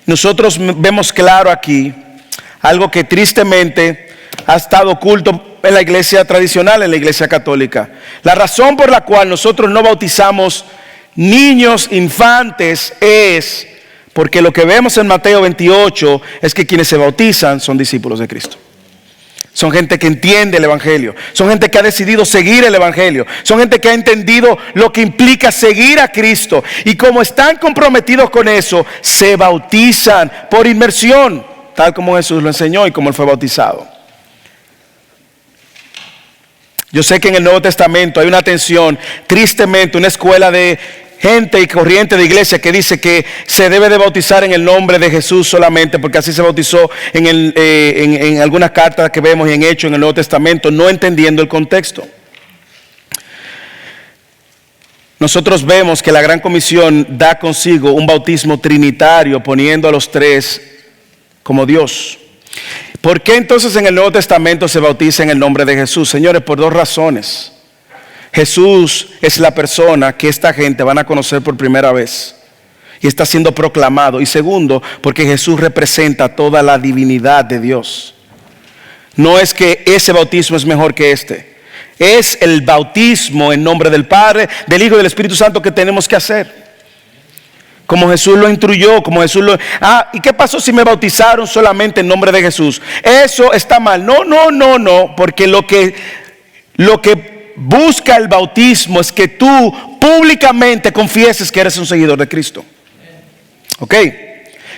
Nosotros vemos claro aquí algo que tristemente ha estado oculto en la iglesia tradicional, en la iglesia católica. La razón por la cual nosotros no bautizamos niños infantes es porque lo que vemos en Mateo 28 es que quienes se bautizan son discípulos de Cristo. Son gente que entiende el Evangelio. Son gente que ha decidido seguir el Evangelio. Son gente que ha entendido lo que implica seguir a Cristo. Y como están comprometidos con eso, se bautizan por inmersión, tal como Jesús lo enseñó y como Él fue bautizado. Yo sé que en el Nuevo Testamento hay una tensión, tristemente, una escuela de gente y corriente de iglesia que dice que se debe de bautizar en el nombre de Jesús solamente, porque así se bautizó en algunas cartas que vemos y en Hechos en el Nuevo Testamento, no entendiendo el contexto. Nosotros vemos que la Gran Comisión da consigo un bautismo trinitario, poniendo a los tres como Dios. ¿Por qué entonces en el Nuevo Testamento se bautiza en el nombre de Jesús? Señores, por dos razones. Jesús es la persona que esta gente van a conocer por primera vez y está siendo proclamado. Y segundo, porque Jesús representa toda la divinidad de Dios. No es que ese bautismo es mejor que este. Es el bautismo en nombre del Padre, del Hijo y del Espíritu Santo que tenemos que hacer. Como Jesús lo instruyó, como Jesús lo... ¿y qué pasó si me bautizaron solamente en nombre de Jesús? Eso está mal. No, porque lo que busca el bautismo es que tú públicamente confieses que eres un seguidor de Cristo. ¿Ok?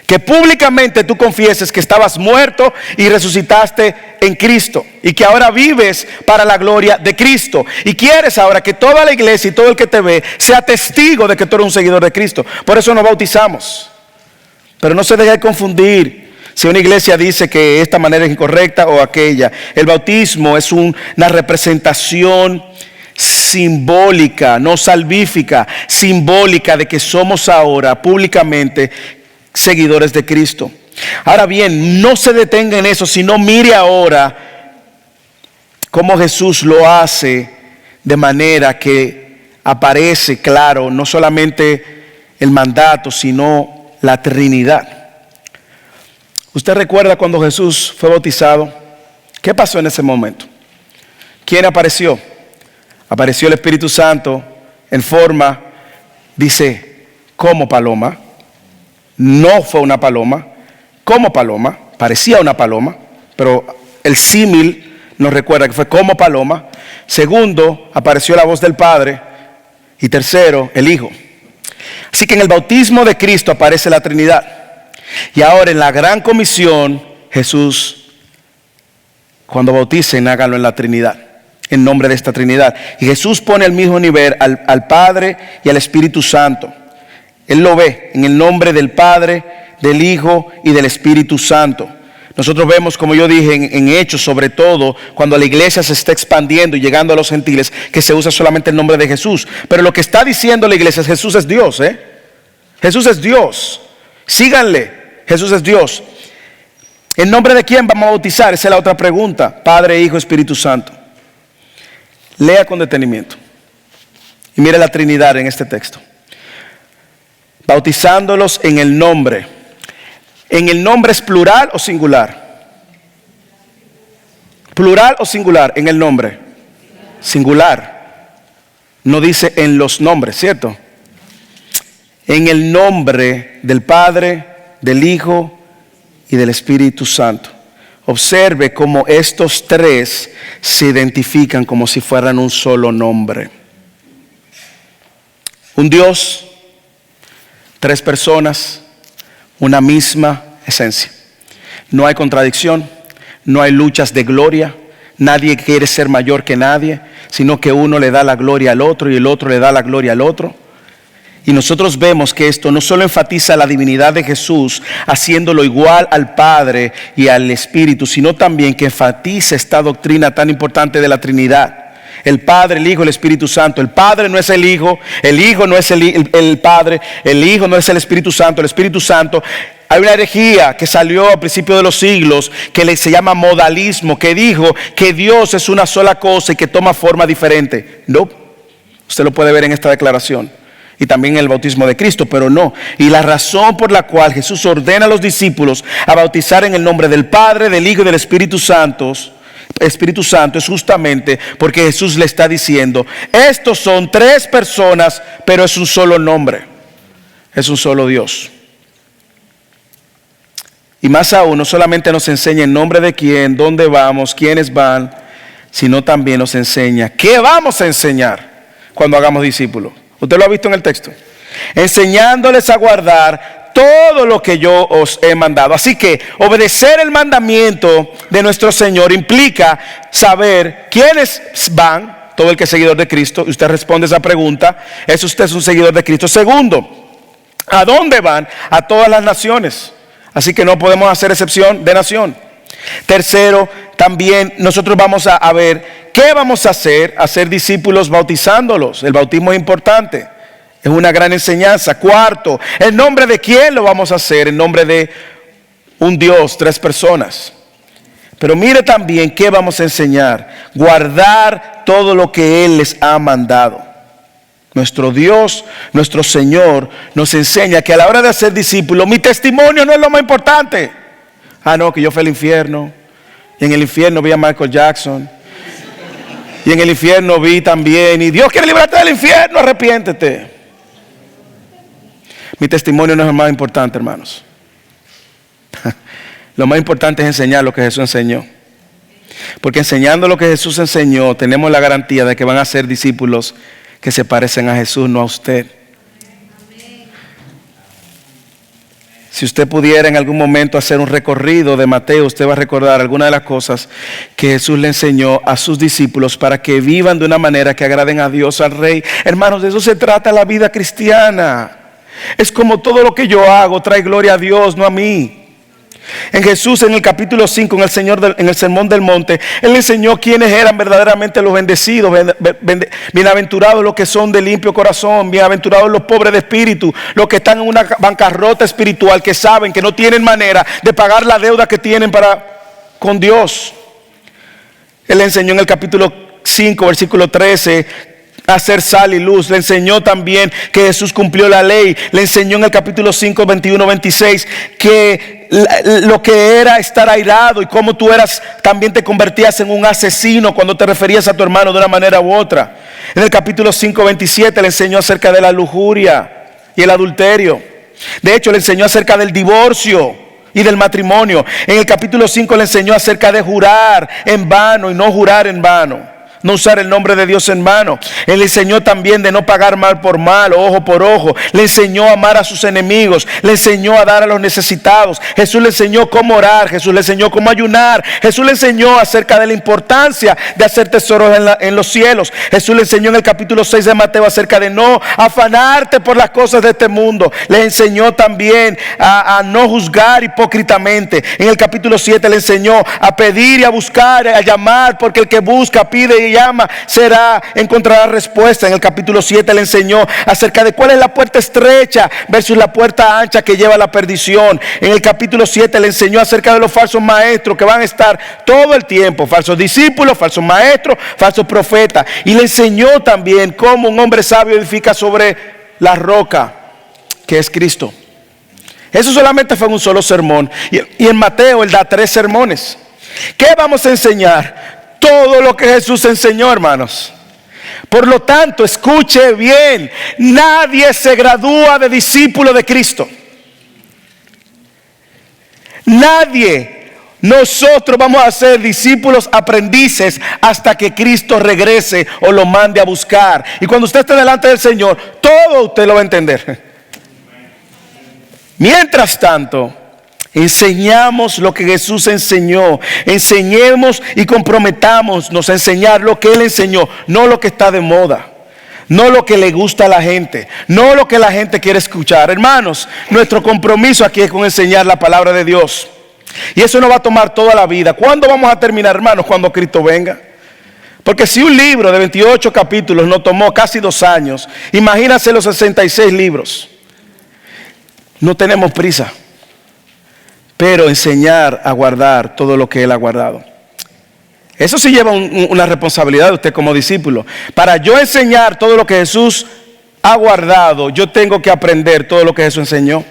Que públicamente tú confieses que estabas muerto y resucitaste en Cristo y que ahora vives para la gloria de Cristo. Y quieres ahora que toda la iglesia y todo el que te ve sea testigo de que tú eres un seguidor de Cristo. Por eso nos bautizamos. Pero no se deje confundir si una iglesia dice que esta manera es incorrecta o aquella. El bautismo es una representación simbólica, no salvífica, simbólica de que somos ahora públicamente seguidores de Cristo. Ahora bien, no se detenga en eso, sino mire ahora cómo Jesús lo hace de manera que aparece claro no solamente el mandato, sino la Trinidad. ¿Usted recuerda cuando Jesús fue bautizado? ¿Qué pasó en ese momento? ¿Quién apareció? Apareció el Espíritu Santo en forma, dice, como paloma. No fue una paloma, como paloma, parecía una paloma, pero el símil nos recuerda que fue como paloma. Segundo, apareció la voz del Padre. Y tercero, el Hijo. Así que en el bautismo de Cristo aparece la Trinidad. Y ahora en la Gran Comisión, Jesús, cuando bauticen, háganlo en la Trinidad, en nombre de esta Trinidad. Y Jesús pone al mismo nivel al Padre y al Espíritu Santo. Él lo ve en el nombre del Padre, del Hijo y del Espíritu Santo. Nosotros vemos, como yo dije, en Hechos, sobre todo, cuando la iglesia se está expandiendo y llegando a los gentiles, que se usa solamente el nombre de Jesús. Pero lo que está diciendo la iglesia es Jesús es Dios, Jesús es Dios. Síganle. Jesús es Dios. ¿En nombre de quién vamos a bautizar? Esa es la otra pregunta. Padre, Hijo, Espíritu Santo. Lea con detenimiento. Y mire la Trinidad en este texto. Bautizándolos en el nombre. ¿En el nombre es plural o singular? ¿Plural o singular en el nombre? Singular. No dice en los nombres, ¿cierto? En el nombre del Padre, del Hijo y del Espíritu Santo. Observe cómo estos tres se identifican como si fueran un solo nombre. Un Dios, tres personas, una misma esencia. No hay contradicción, no hay luchas de gloria, Nadie quiere ser mayor que nadie, sino que uno le da la gloria al otro y el otro le da la gloria al otro. Y nosotros vemos que esto no solo enfatiza la divinidad de Jesús, haciéndolo igual al Padre y al Espíritu, sino también que enfatiza esta doctrina tan importante de la Trinidad. El Padre, el Hijo, el Espíritu Santo. El Padre no es el Hijo no es el Padre, el Hijo no es el Espíritu Santo, el Espíritu Santo. Hay una herejía que salió a principios de los siglos que se llama modalismo, que dijo que Dios es una sola cosa y que toma forma diferente. No, usted lo puede ver en esta declaración y también en el bautismo de Cristo, pero no. Y la razón por la cual Jesús ordena a los discípulos a bautizar en el nombre del Padre, del Hijo y del Espíritu Santo es justamente porque Jesús le está diciendo: estos son tres personas, pero es un solo nombre, es un solo Dios. Y más aún, no solamente nos enseña en nombre de quién, dónde vamos, quiénes van, sino también nos enseña qué vamos a enseñar cuando hagamos discípulos. Usted lo ha visto en el texto. Enseñándoles a guardar todo lo que yo os he mandado. Así que obedecer el mandamiento de nuestro Señor implica saber quiénes van. Todo el que es seguidor de Cristo, y usted responde esa pregunta, usted es un seguidor de Cristo. Segundo, ¿a dónde van? A todas las naciones. Así que no podemos hacer excepción de nación. Tercero, también nosotros vamos a ver qué vamos a hacer discípulos bautizándolos. El bautismo es importante, es una gran enseñanza. Cuarto, ¿en nombre de quién lo vamos a hacer? En nombre de un Dios, tres personas. Pero mire también qué vamos a enseñar: guardar todo lo que Él les ha mandado. Nuestro Dios, nuestro Señor, nos enseña que a la hora de hacer discípulos, mi testimonio no es lo más importante. No, que yo fui al infierno, y en el infierno vi a Michael Jackson, y en el infierno vi también, y Dios quiere librarte del infierno, arrepiéntete. Mi testimonio no es lo más importante, hermanos. Lo más importante es enseñar lo que Jesús enseñó. Porque enseñando lo que Jesús enseñó, tenemos la garantía de que van a ser discípulos que se parecen a Jesús, no a usted. Si usted pudiera en algún momento hacer un recorrido de Mateo, usted va a recordar algunas de las cosas que Jesús le enseñó a sus discípulos para que vivan de una manera que agraden a Dios, al Rey. Hermanos, de eso se trata la vida cristiana. Es como todo lo que yo hago trae gloria a Dios, no a mí. En Jesús, en el capítulo 5, en el Sermón del Monte, Él enseñó quiénes eran verdaderamente los bendecidos. Bienaventurados los que son de limpio corazón, bienaventurados los pobres de espíritu, los que están en una bancarrota espiritual, que saben que no tienen manera de pagar la deuda que tienen con Dios. Él enseñó en el capítulo 5, versículo 13, a ser sal y luz. Le enseñó también que Jesús cumplió la ley. Le enseñó en el capítulo 5, 21, 26 que lo que era estar airado y cómo tú también te convertías en un asesino cuando te referías a tu hermano de una manera u otra. En el capítulo 5, 27 le enseñó acerca de la lujuria y el adulterio. De hecho, le enseñó acerca del divorcio y del matrimonio. En el capítulo 5 le enseñó acerca de jurar en vano y no jurar en vano. No usar el nombre de Dios en vano. Él le enseñó también de no pagar mal por mal, ojo por ojo. Le enseñó a amar a sus enemigos. Le enseñó a dar a los necesitados. Jesús le enseñó cómo orar. Jesús le enseñó cómo ayunar. Jesús le enseñó acerca de la importancia de hacer tesoros en los cielos. Jesús le enseñó en el capítulo 6 de Mateo acerca de no afanarte por las cosas de este mundo. Le enseñó también a no juzgar hipócritamente. En el capítulo 7 le enseñó a pedir y a buscar, a llamar, porque el que busca, pide y llama, encontrará respuesta. En el capítulo 7 le enseñó acerca de cuál es la puerta estrecha versus la puerta ancha que lleva a la perdición. En el capítulo 7 le enseñó acerca de los falsos maestros que van a estar todo el tiempo, falsos discípulos, falsos maestros, falsos profetas. Y le enseñó también cómo un hombre sabio edifica sobre la roca que es Cristo. Eso solamente fue un solo sermón. Y en Mateo él da 3 sermones. ¿Qué vamos a enseñar? Todo lo que Jesús enseñó, hermanos. Por lo tanto, escuche bien, nadie se gradúa de discípulo de Cristo. Nadie. Nosotros vamos a ser discípulos aprendices hasta que Cristo regrese o lo mande a buscar. Y cuando usted esté delante del Señor, todo usted lo va a entender. Mientras tanto, Enseñamos lo que Jesús enseñó. Enseñemos y comprometámonos a enseñar lo que Él enseñó, no lo que está de moda, no lo que le gusta a la gente, no lo que la gente quiere escuchar. Hermanos, nuestro compromiso aquí es con enseñar la palabra de Dios. Y eso nos va a tomar toda la vida. ¿Cuándo vamos a terminar, hermanos? Cuando Cristo venga. Porque si un libro de 28 capítulos nos tomó casi 2 años, imagínense los 66 libros. No tenemos prisa, pero enseñar a guardar todo lo que Él ha guardado. Eso sí lleva una responsabilidad de usted como discípulo. Para yo enseñar todo lo que Jesús ha guardado, yo tengo que aprender todo lo que Jesús enseñó.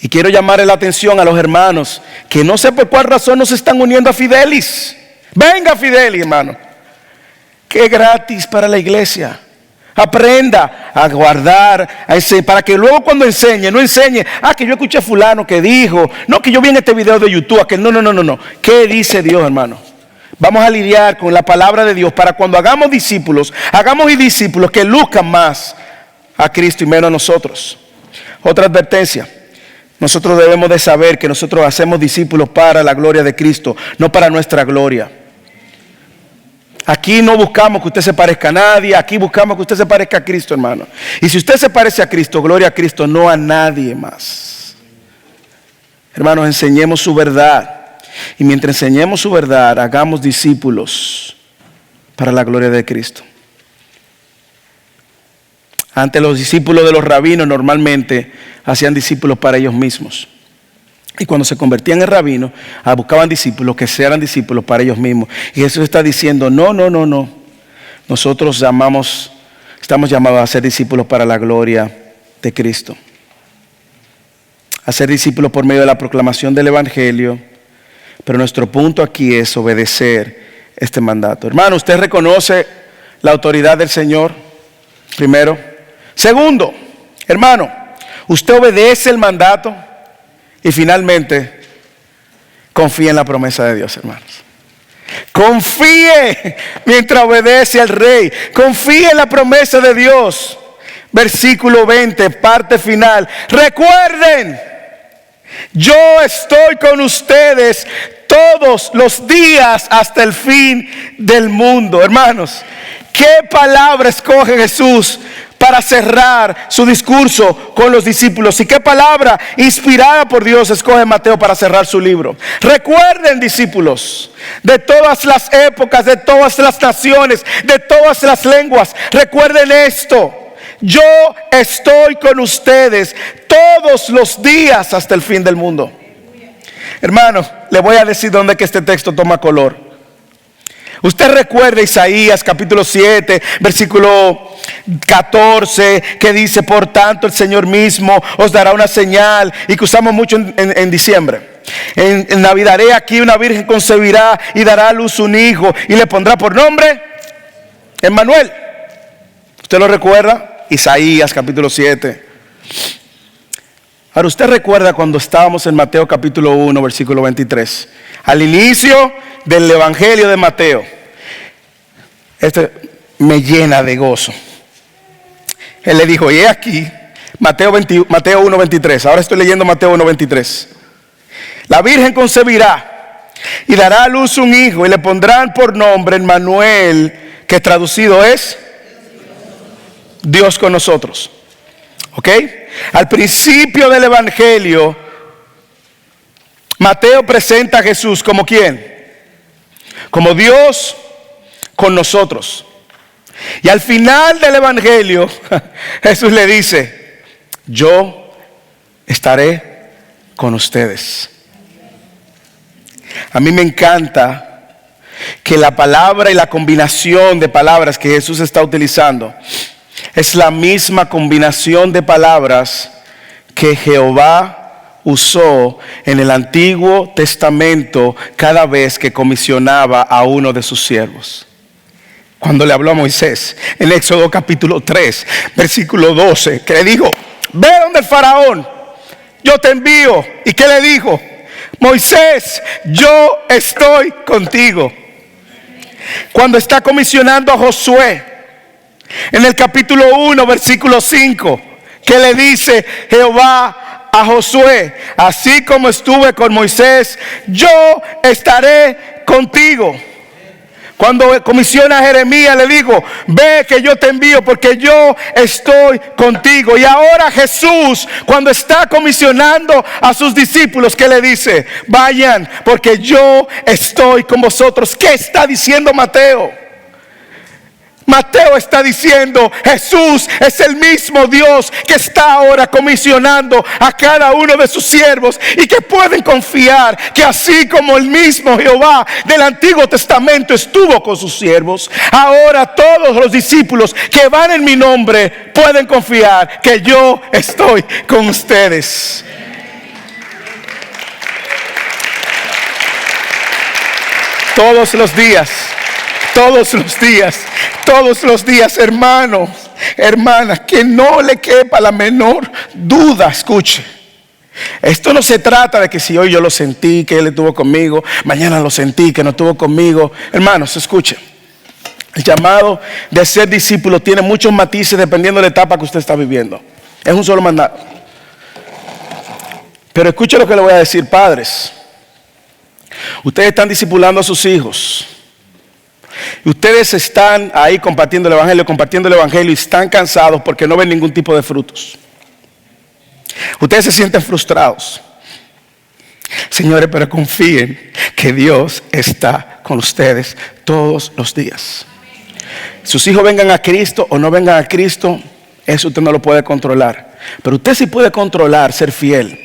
Y quiero llamarle la atención a los hermanos que no sé por cuál razón no se están uniendo a Fidelis. Venga Fidelis, hermano, que es gratis para la iglesia. Aprenda a guardar, para que luego cuando enseñe, no enseñe, que yo escuché a fulano que dijo, no, que yo vi en este video de YouTube, que no. ¿Qué dice Dios, hermano? Vamos a lidiar con la palabra de Dios para cuando hagamos discípulos que luzcan más a Cristo y menos a nosotros. Otra advertencia. Nosotros debemos de saber que nosotros hacemos discípulos para la gloria de Cristo, no para nuestra gloria. Aquí no buscamos que usted se parezca a nadie, aquí buscamos que usted se parezca a Cristo, hermano. Y si usted se parece a Cristo, gloria a Cristo, no a nadie más. Hermanos, enseñemos su verdad. Y mientras enseñemos su verdad, hagamos discípulos para la gloria de Cristo. Antes los discípulos de los rabinos normalmente hacían discípulos para ellos mismos. Y cuando se convertían en rabinos, buscaban discípulos que sean discípulos para ellos mismos. Y Jesús está diciendo, no. Nosotros estamos llamados a ser discípulos para la gloria de Cristo. A ser discípulos por medio de la proclamación del Evangelio. Pero nuestro punto aquí es obedecer este mandato. Hermano, ¿usted reconoce la autoridad del Señor? Primero. Segundo, hermano, ¿usted obedece el mandato? Y finalmente, confíe en la promesa de Dios, hermanos. Confíe mientras obedece al Rey. Confíe en la promesa de Dios. Versículo 20, parte final. Recuerden, yo estoy con ustedes todos los días hasta el fin del mundo. Hermanos, ¿qué palabra escoge Jesús para cerrar su discurso con los discípulos? ¿Y qué palabra inspirada por Dios escoge Mateo para cerrar su libro? Recuerden, discípulos, de todas las épocas, de todas las naciones, de todas las lenguas, recuerden esto: yo estoy con ustedes todos los días hasta el fin del mundo. Hermano, le voy a decir dónde que este texto toma color. Usted recuerda Isaías capítulo 7, versículo 14, que dice, por tanto el Señor mismo os dará una señal, y que usamos mucho en diciembre. En Navidad, haré aquí una virgen concebirá y dará a luz un hijo y le pondrá por nombre Emmanuel. ¿Usted lo recuerda? Isaías capítulo 7. Ahora, usted recuerda cuando estábamos en Mateo capítulo 1, versículo 23, al inicio del Evangelio de Mateo. Esto me llena de gozo. Él le dijo, y he aquí, Mateo 1, 23. Ahora estoy leyendo Mateo 1, 23. La virgen concebirá y dará a luz un hijo y le pondrán por nombre Emmanuel, que traducido es Dios con nosotros. ¿Ok? Al principio del Evangelio, Mateo presenta a Jesús como ¿quién? Como Dios con nosotros. Y al final del Evangelio, Jesús le dice, yo estaré con ustedes. A mí me encanta que la palabra y la combinación de palabras que Jesús está utilizando es la misma combinación de palabras que Jehová usó en el Antiguo Testamento cada vez que comisionaba a uno de sus siervos. Cuando le habló a Moisés en Éxodo capítulo 3, versículo 12, que le dijo, ve donde el faraón, yo te envío. ¿Y qué le dijo? Moisés, yo estoy contigo. Cuando está comisionando a Josué en el capítulo 1, versículo 5, que le dice Jehová a Josué: así como estuve con Moisés, yo estaré contigo. Cuando comisiona a Jeremías, le digo: ve que yo te envío porque yo estoy contigo. Y ahora Jesús, cuando está comisionando a sus discípulos, ¿qué le dice? Vayan porque yo estoy con vosotros. ¿Qué está diciendo Mateo? Mateo está diciendo: Jesús es el mismo Dios que está ahora comisionando a cada uno de sus siervos, y que pueden confiar que así como el mismo Jehová del Antiguo Testamento estuvo con sus siervos, ahora todos los discípulos que van en mi nombre pueden confiar que yo estoy con ustedes. Todos los días. Todos los días, todos los días, hermanos, hermanas, que no le quepa la menor duda. Escuche, esto no se trata de que si hoy yo lo sentí, que Él estuvo conmigo, mañana lo sentí, que no estuvo conmigo. Hermanos, escuche, el llamado de ser discípulo tiene muchos matices dependiendo de la etapa que usted está viviendo. Es un solo mandato. Pero escuche lo que le voy a decir, padres. Ustedes están discipulando a sus hijos. Y ustedes están ahí compartiendo el evangelio y están cansados porque no ven ningún tipo de frutos. Ustedes se sienten frustrados. Señores, pero confíen que Dios está con ustedes todos los días. Sus hijos vengan a Cristo o no vengan a Cristo, eso usted no lo puede controlar. Pero usted sí puede controlar, ser fiel,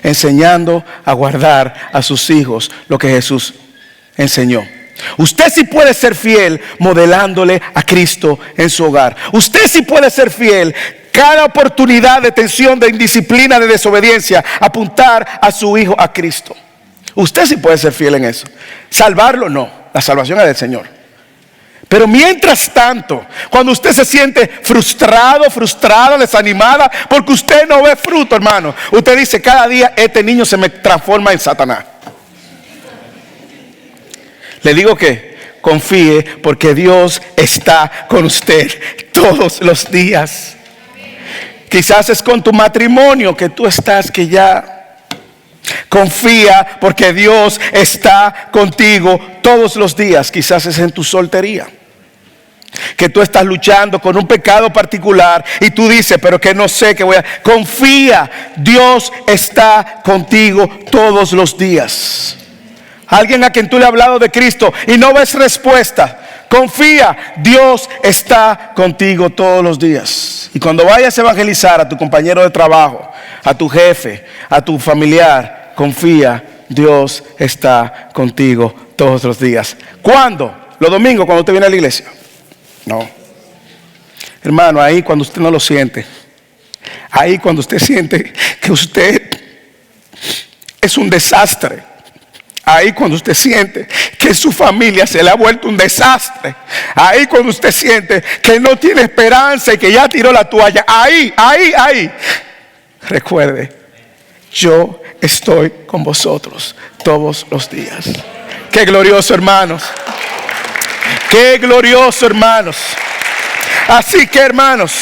enseñando a guardar a sus hijos lo que Jesús enseñó. Usted sí puede ser fiel modelándole a Cristo en su hogar. Usted sí puede ser fiel cada oportunidad de tensión, de indisciplina, de desobediencia, apuntar a su hijo a Cristo. Usted sí puede ser fiel en eso. Salvarlo no, la salvación es del Señor. Pero mientras tanto, cuando usted se siente frustrado, frustrada, desanimada, porque usted no ve fruto, hermano, usted dice: cada día este niño se me transforma en Satanás. Le digo que confíe porque Dios está con usted todos los días. Quizás es con tu matrimonio que tú estás que ya. Confía porque Dios está contigo todos los días. Quizás es en tu soltería, que tú estás luchando con un pecado particular y tú dices: pero que no sé qué voy a... Confía, Dios está contigo todos los días. Alguien a quien tú le has hablado de Cristo y no ves respuesta, confía, Dios está contigo todos los días. Y cuando vayas a evangelizar a tu compañero de trabajo, a tu jefe, a tu familiar, confía, Dios está contigo todos los días. ¿Cuándo? ¿Los domingos cuando usted viene a la iglesia? No. Hermano, ahí cuando usted no lo siente, ahí cuando usted siente que usted es un desastre, ahí cuando usted siente que su familia se le ha vuelto un desastre, ahí cuando usted siente que no tiene esperanza y que ya tiró la toalla, ahí, recuerde: yo estoy con vosotros todos los días. Qué glorioso, hermanos. Qué glorioso, hermanos. Así que, hermanos,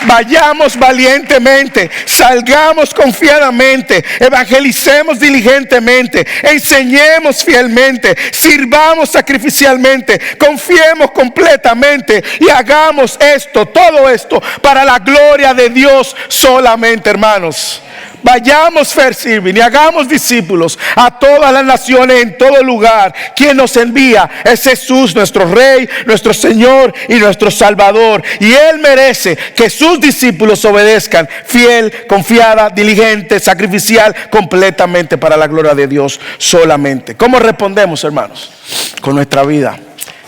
vayamos valientemente, salgamos confiadamente, evangelicemos diligentemente, enseñemos fielmente, sirvamos sacrificialmente, confiemos completamente y hagamos esto, todo esto, para la gloria de Dios solamente, hermanos. Vayamos servir y hagamos discípulos a todas las naciones en todo lugar. Quien nos envía es Jesús, nuestro Rey, nuestro Señor y nuestro Salvador. Y Él merece que sus discípulos obedezcan fiel, confiada, diligente, sacrificial, completamente para la gloria de Dios solamente. ¿Cómo respondemos, hermanos? Con nuestra vida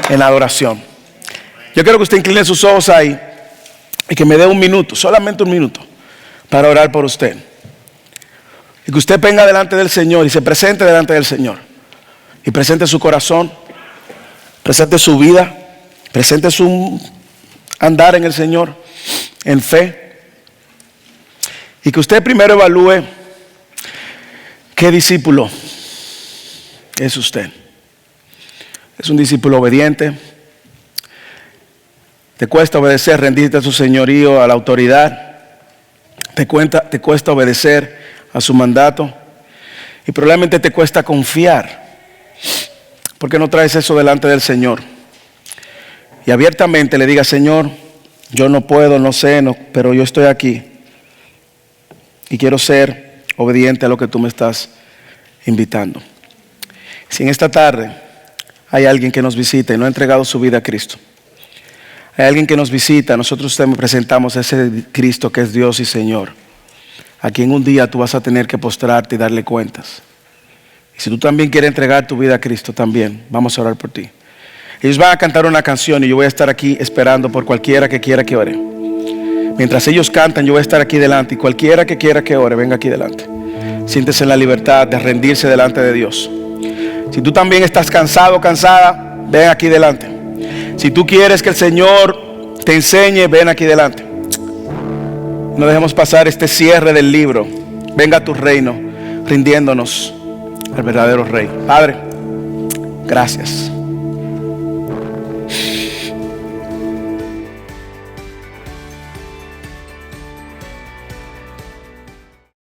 en adoración. Yo quiero que usted incline sus ojos ahí y que me dé un minuto, solamente un minuto, para orar por usted. Y que usted venga delante del Señor y se presente delante del Señor. Y presente su corazón, presente su vida, presente su andar en el Señor, en fe. Y que usted primero evalúe qué discípulo es usted. Es un discípulo obediente. Te cuesta obedecer, rendirte a su señorío, a la autoridad. te cuesta obedecer a su mandato y probablemente te cuesta confiar. ¿Por qué no traes eso delante del Señor? Y abiertamente le diga: Señor, yo no puedo, no sé, pero yo estoy aquí y quiero ser obediente a lo que tú me estás invitando. Si en esta tarde hay alguien que nos visita y no ha entregado su vida a Cristo, hay alguien que nos visita, nosotros te presentamos a ese Cristo que es Dios y Señor, a quien un día tú vas a tener que postrarte y darle cuentas. Y si tú también quieres entregar tu vida a Cristo, también vamos a orar por ti. Ellos van a cantar una canción y yo voy a estar aquí esperando por cualquiera que quiera que ore. Mientras ellos cantan, yo voy a estar aquí delante, y cualquiera que quiera que ore, venga aquí delante. Siéntese en la libertad de rendirse delante de Dios. Si tú también estás cansado o cansada, ven aquí delante. Si tú quieres que el Señor te enseñe, ven aquí delante. No dejemos pasar este cierre del libro. Venga a tu reino, rindiéndonos al verdadero Rey. Padre, gracias.